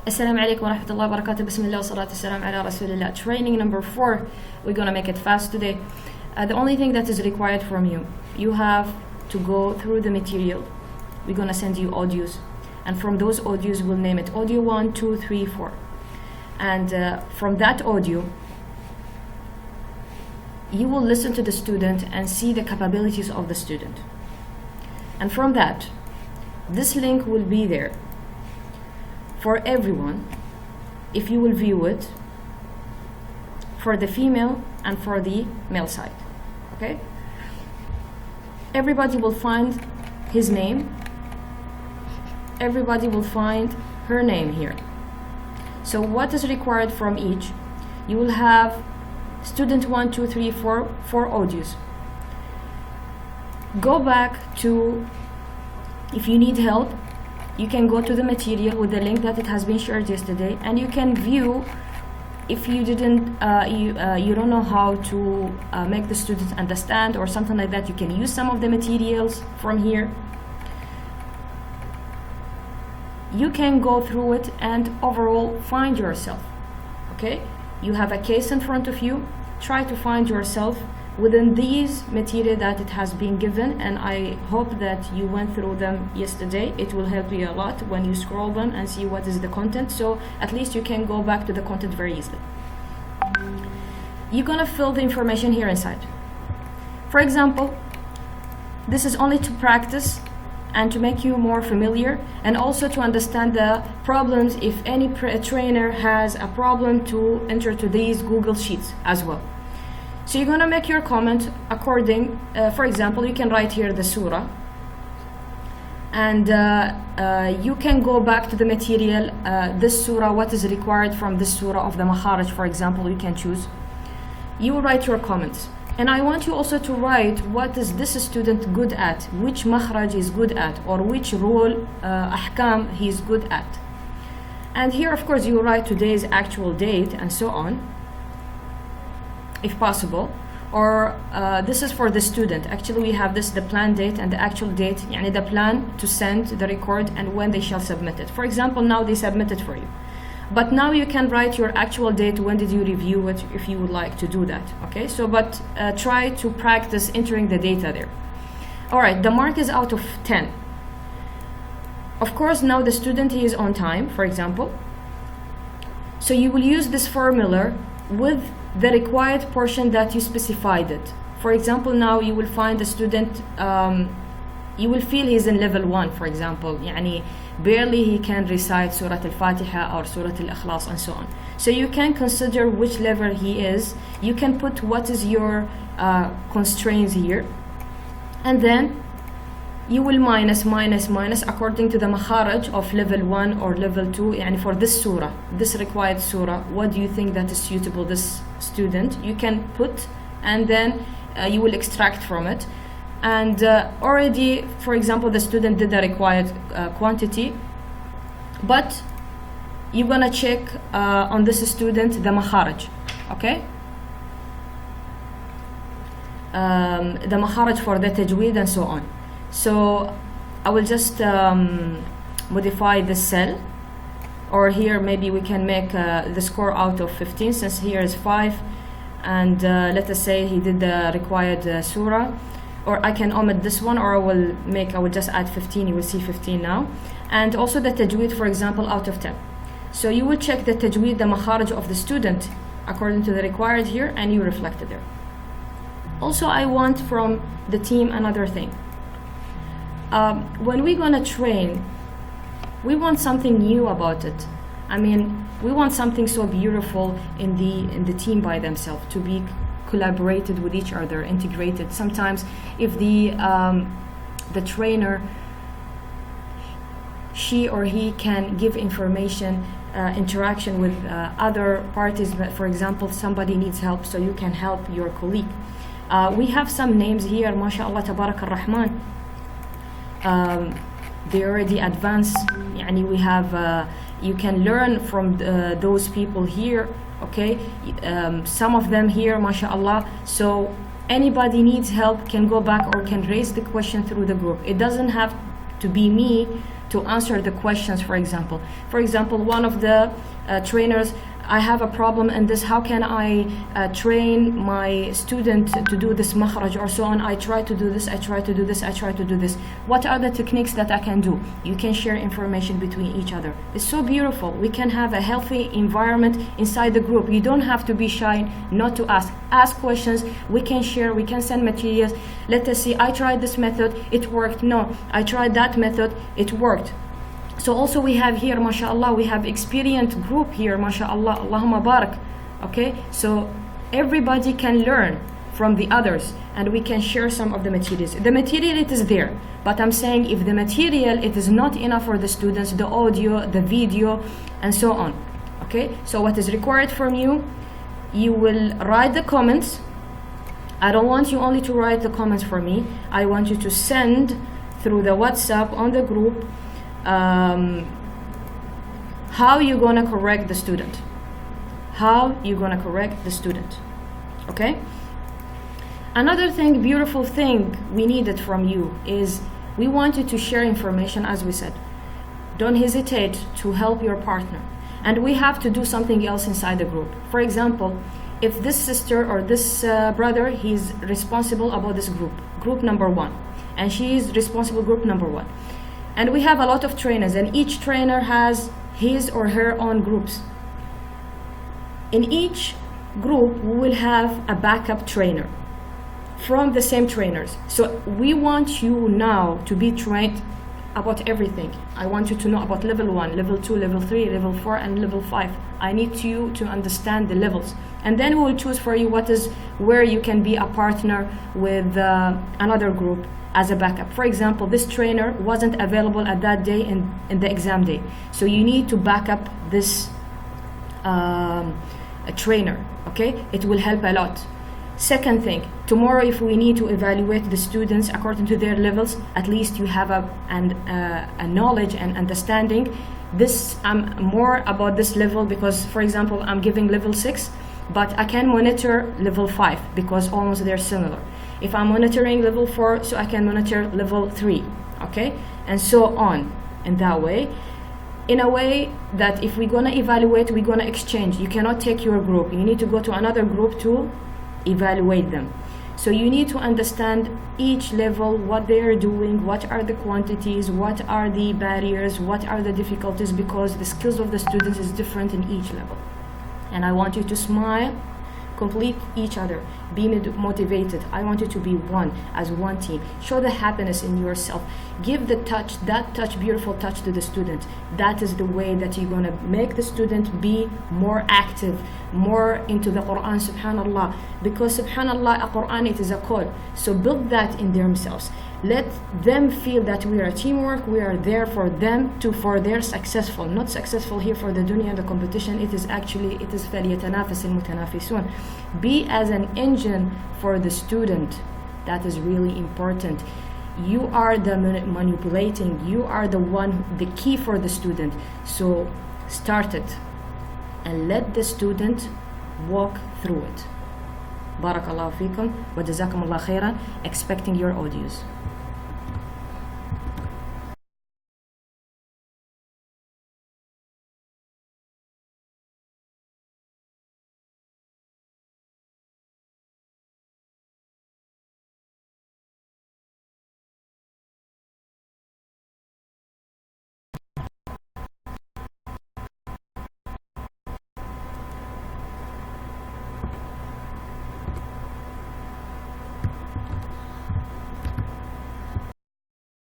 Assalamu alaikum wa rahmatullahi wa barakatuh. Bismillah wa salatu wassalam ala rasulillah. Training number 4. We're gonna make it fast today. The only thing that is required from you, you have to go through the material. We're gonna send you audios, and from those audios we'll name it audio 1, 2, 3, 4. And from that audio, you will listen to the student and see the capabilities of the student. And from that, this link will be there for everyone if you will view it, for the female and for the male side. Okay? Everybody will find his name. Everybody will find her name here. So what is required from each? You will have student 1, 2, 3, 4 audios. Go back to, if you need help, you can go to the material with the link that it has been shared yesterday, and you can view. If you didn't, you don't know how to make the students understand or something like that, you can use some of the materials from here. You can go through it and overall find yourself. Okay? You have a case in front of you. Try to find yourself within these material that it has been given, and I hope that you went through them yesterday. It will help you a lot when you scroll them and see what is the content, so at least you can go back to the content very easily. You're gonna fill the information here inside. For example, this is only to practice and to make you more familiar, and also to understand the problems if any trainer has a problem to enter to these Google Sheets as well. So you're gonna make your comment according, for example, you can write here the surah, and you can go back to the material, this surah, what is required from this surah of the makharij, for example, you can choose. You will write your comments, and I want you also to write what is this student good at, which makhraj is good at, or which rule, ahkam he is good at. And here, of course, you will write today's actual date and so on, if possible, or this is for the student. Actually, we have this, the plan date and the actual date, yani the plan to send the record and when they shall submit it. For example, now they submit it for you, but now you can write your actual date, when did you review it, if you would like to do that. Okay, so but try to practice entering the data there. All right, the mark is out of 10. Of course, now the student is on time, for example, so you will use this formula with the required portion that you specified it. For example, now you will find a student, you will feel he's in level 1, for example, يعني barely he can recite Surah Al-Fatiha or Surah Al-Ikhlas and so on. So you can consider which level he is. You can put what is your constraints here, and then you will minus according to the makharaj of level 1 or level 2, يعني for this surah, this required surah, what do you think that is suitable this student, you can put, and then you will extract from it. And already, for example, the student did the required quantity, but you're gonna check on this student the makharaj. Okay, the makharaj for the tajweed and so on. So I will just modify the cell, or here maybe we can make the score out of 15, since here is 5, and let us say he did the required surah, or I can omit this one, or I will just add 15. You will see 15 now. And also the tajweed, for example, out of 10. So you will check the tajweed, the makharaj of the student according to the required here, and you reflect it there. Also, I want from the team another thing. When we're gonna train, we want something new about it. I mean, we want something so beautiful in the team by themselves, to be collaborated with each other, integrated. Sometimes if the trainer, she or he can give information, interaction with other parties, for example, somebody needs help, so you can help your colleague. We have some names here, mashallah, tabarak ar-Rahman. They already advanced, yani we have, you can learn from those people here, okay? Some of them here, mashallah. So anybody needs help can go back or can raise the question through the group. It doesn't have to be me to answer the questions, for example. For example, one of the trainers, I have a problem in this, how can I train my student to do this makhraj or so on? I try to do this, I try to do this, I try to do this. What are the techniques that I can do? You can share information between each other. It's so beautiful. We can have a healthy environment inside the group. You don't have to be shy not to ask. Ask questions. We can share, we can send materials. Let us see, I tried this method, it worked. No, I tried that method, it worked. So also we have here, mashallah, we have experienced group here, mashallah, Allahumma barak. Okay, so everybody can learn from the others and we can share some of the materials. The material, it is there, but I'm saying if the material, it is not enough for the students, the audio, the video, and so on. Okay, so what is required from you, you will write the comments. I don't want you only to write the comments for me. I want you to send through the WhatsApp on the group how you're gonna correct the student, okay? Another thing, beautiful thing we needed from you is we want you to share information, as we said. Don't hesitate to help your partner, and we have to do something else inside the group. For example, if this sister or this brother, he's responsible about this group number 1, and she is responsible group number 1. And we have a lot of trainers, and each trainer has his or her own groups. In each group, we will have a backup trainer from the same trainers. So we want you now to be trained about everything. I want you to know about level 1, level 2, level 3, level 4, and level 5. I need you to understand the levels. And then we will choose for you where you can be a partner with another group as a backup. For example, this trainer wasn't available at that day in the exam day. So you need to back up this trainer, okay? It will help a lot. Second thing, tomorrow if we need to evaluate the students according to their levels, at least you have a knowledge and understanding. I'm more about this level because, for example, I'm giving level 6, but I can monitor level 5 because almost they're similar. If I'm monitoring level 4, so I can monitor level 3, okay? And so on, in that way. In a way that if we're gonna evaluate, we're gonna exchange. You cannot take your group. You need to go to another group to evaluate them. So you need to understand each level, what they are doing, what are the quantities, what are the barriers, what are the difficulties, because the skills of the students is different in each level. And I want you to smile, complete each other, be motivated. I want you to be one, as one team. Show the happiness in yourself. Give the touch, that touch, beautiful touch to the student. That is the way that you're gonna make the student be more active, more into the Quran, subhanallah. Because subhanallah, a Quran, it is a code. So build that in themselves. Let them feel that we are teamwork, we are there for them for their successful, not successful here for the dunya and the competition. It is فَلْيَتَنَافَسِ الْمُتَنَافِسُونَ. Be as an engine for the student. That is really important. You are the manipulating, you are the key for the student. So start it and let the student walk through it. Barakallahu feekum wa jazakumullah khairan. Expecting your audios.